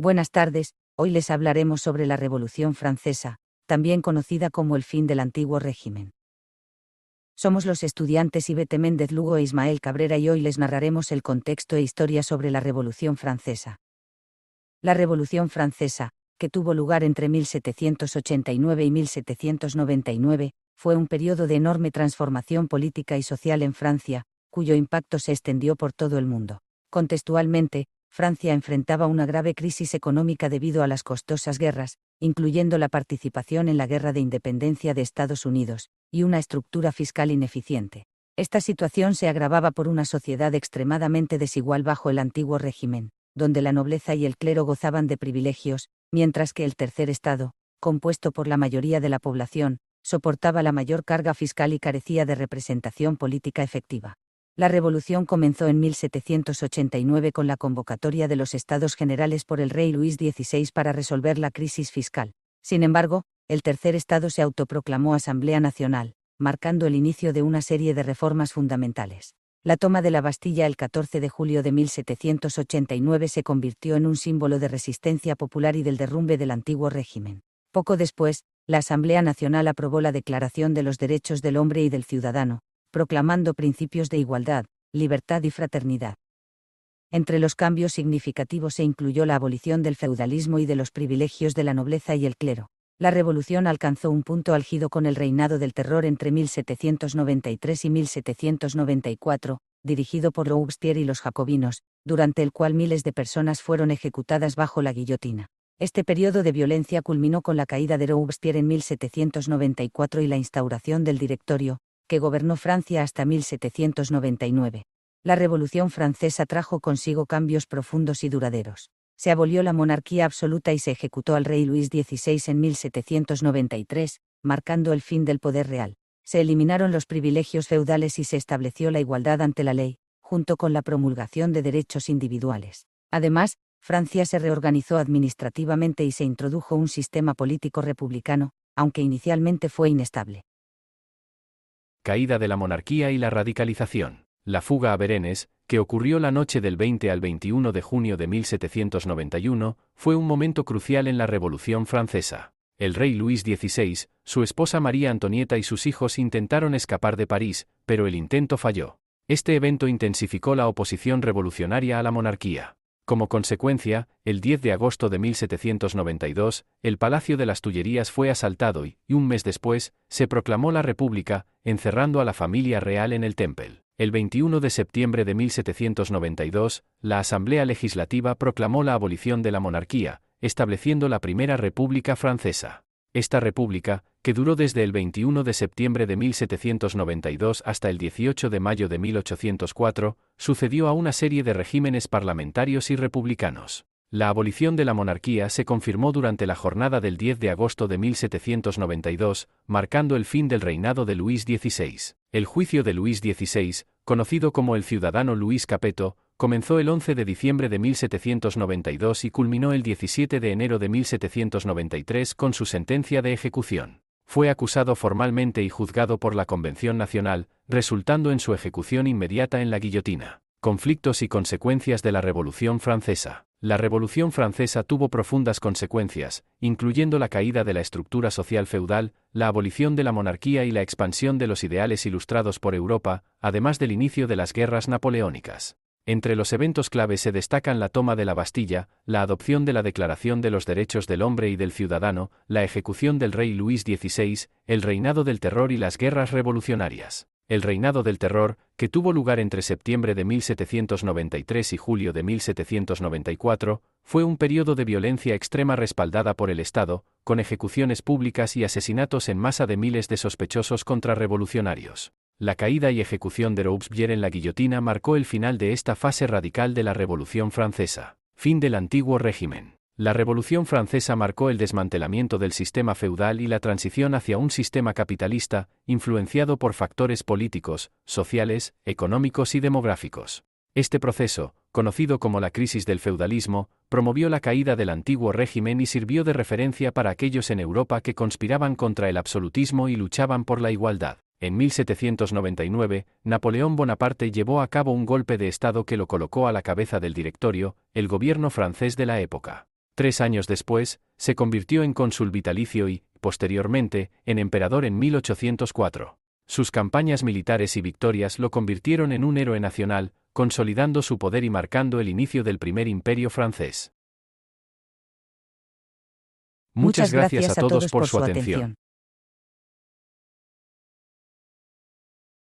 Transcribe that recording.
Buenas tardes, hoy les hablaremos sobre la Revolución Francesa, también conocida como el fin del antiguo régimen. Somos los estudiantes Ivete Méndez Lugo e Ismael Cabrera y hoy les narraremos el contexto e historia sobre la Revolución Francesa. La Revolución Francesa, que tuvo lugar entre 1789 y 1799, fue un periodo de enorme transformación política y social en Francia, cuyo impacto se extendió por todo el mundo. Contextualmente, Francia enfrentaba una grave crisis económica debido a las costosas guerras, incluyendo la participación en la Guerra de Independencia de Estados Unidos, y una estructura fiscal ineficiente. Esta situación se agravaba por una sociedad extremadamente desigual bajo el antiguo régimen, donde la nobleza y el clero gozaban de privilegios, mientras que el tercer estado, compuesto por la mayoría de la población, soportaba la mayor carga fiscal y carecía de representación política efectiva. La revolución comenzó en 1789 con la convocatoria de los Estados Generales por el rey Luis XVI para resolver la crisis fiscal. Sin embargo, el tercer estado se autoproclamó Asamblea Nacional, marcando el inicio de una serie de reformas fundamentales. La toma de la Bastilla el 14 de julio de 1789 se convirtió en un símbolo de resistencia popular y del derrumbe del antiguo régimen. Poco después, la Asamblea Nacional aprobó la Declaración de los Derechos del Hombre y del Ciudadano, proclamando principios de igualdad, libertad y fraternidad. Entre los cambios significativos se incluyó la abolición del feudalismo y de los privilegios de la nobleza y el clero. La revolución alcanzó un punto álgido con el reinado del terror entre 1793 y 1794, dirigido por Robespierre y los jacobinos, durante el cual miles de personas fueron ejecutadas bajo la guillotina. Este periodo de violencia culminó con la caída de Robespierre en 1794 y la instauración del Directorio, que gobernó Francia hasta 1799. La Revolución Francesa trajo consigo cambios profundos y duraderos. Se abolió la monarquía absoluta y se ejecutó al rey Luis XVI en 1793, marcando el fin del poder real. Se eliminaron los privilegios feudales y se estableció la igualdad ante la ley, junto con la promulgación de derechos individuales. Además, Francia se reorganizó administrativamente y se introdujo un sistema político republicano, aunque inicialmente fue inestable. Caída de la monarquía y la radicalización. La fuga a Berenes, que ocurrió la noche del 20 al 21 de junio de 1791, fue un momento crucial en la Revolución Francesa. El rey Luis XVI, su esposa María Antonieta y sus hijos intentaron escapar de París, pero el intento falló. Este evento intensificó la oposición revolucionaria a la monarquía. Como consecuencia, el 10 de agosto de 1792, el Palacio de las Tullerías fue asaltado y, un mes después, se proclamó la República, encerrando a la familia real en el Temple. El 21 de septiembre de 1792, la Asamblea Legislativa proclamó la abolición de la monarquía, estableciendo la Primera República Francesa. Esta república, que duró desde el 21 de septiembre de 1792 hasta el 18 de mayo de 1804, sucedió a una serie de regímenes parlamentarios y republicanos. La abolición de la monarquía se confirmó durante la jornada del 10 de agosto de 1792, marcando el fin del reinado de Luis XVI. El juicio de Luis XVI, conocido como el ciudadano Luis Capetto, comenzó el 11 de diciembre de 1792 y culminó el 17 de enero de 1793 con su sentencia de ejecución. Fue acusado formalmente y juzgado por la Convención Nacional, resultando en su ejecución inmediata en la guillotina. Conflictos y consecuencias de la Revolución Francesa. La Revolución Francesa tuvo profundas consecuencias, incluyendo la caída de la estructura social feudal, la abolición de la monarquía y la expansión de los ideales ilustrados por Europa, además del inicio de las guerras napoleónicas. Entre los eventos clave se destacan la toma de la Bastilla, la adopción de la Declaración de los Derechos del Hombre y del Ciudadano, la ejecución del rey Luis XVI, el reinado del terror y las guerras revolucionarias. El reinado del terror, que tuvo lugar entre septiembre de 1793 y julio de 1794, fue un periodo de violencia extrema respaldada por el Estado, con ejecuciones públicas y asesinatos en masa de miles de sospechosos contrarrevolucionarios. La caída y ejecución de Robespierre en la guillotina marcó el final de esta fase radical de la Revolución Francesa. Fin del antiguo régimen. La Revolución Francesa marcó el desmantelamiento del sistema feudal y la transición hacia un sistema capitalista, influenciado por factores políticos, sociales, económicos y demográficos. Este proceso, conocido como la crisis del feudalismo, promovió la caída del antiguo régimen y sirvió de referencia para aquellos en Europa que conspiraban contra el absolutismo y luchaban por la igualdad. En 1799, Napoleón Bonaparte llevó a cabo un golpe de Estado que lo colocó a la cabeza del Directorio, el gobierno francés de la época. 3 años después, se convirtió en cónsul vitalicio y, posteriormente, en emperador en 1804. Sus campañas militares y victorias lo convirtieron en un héroe nacional, consolidando su poder y marcando el inicio del primer imperio francés. Muchas gracias a todos por su atención.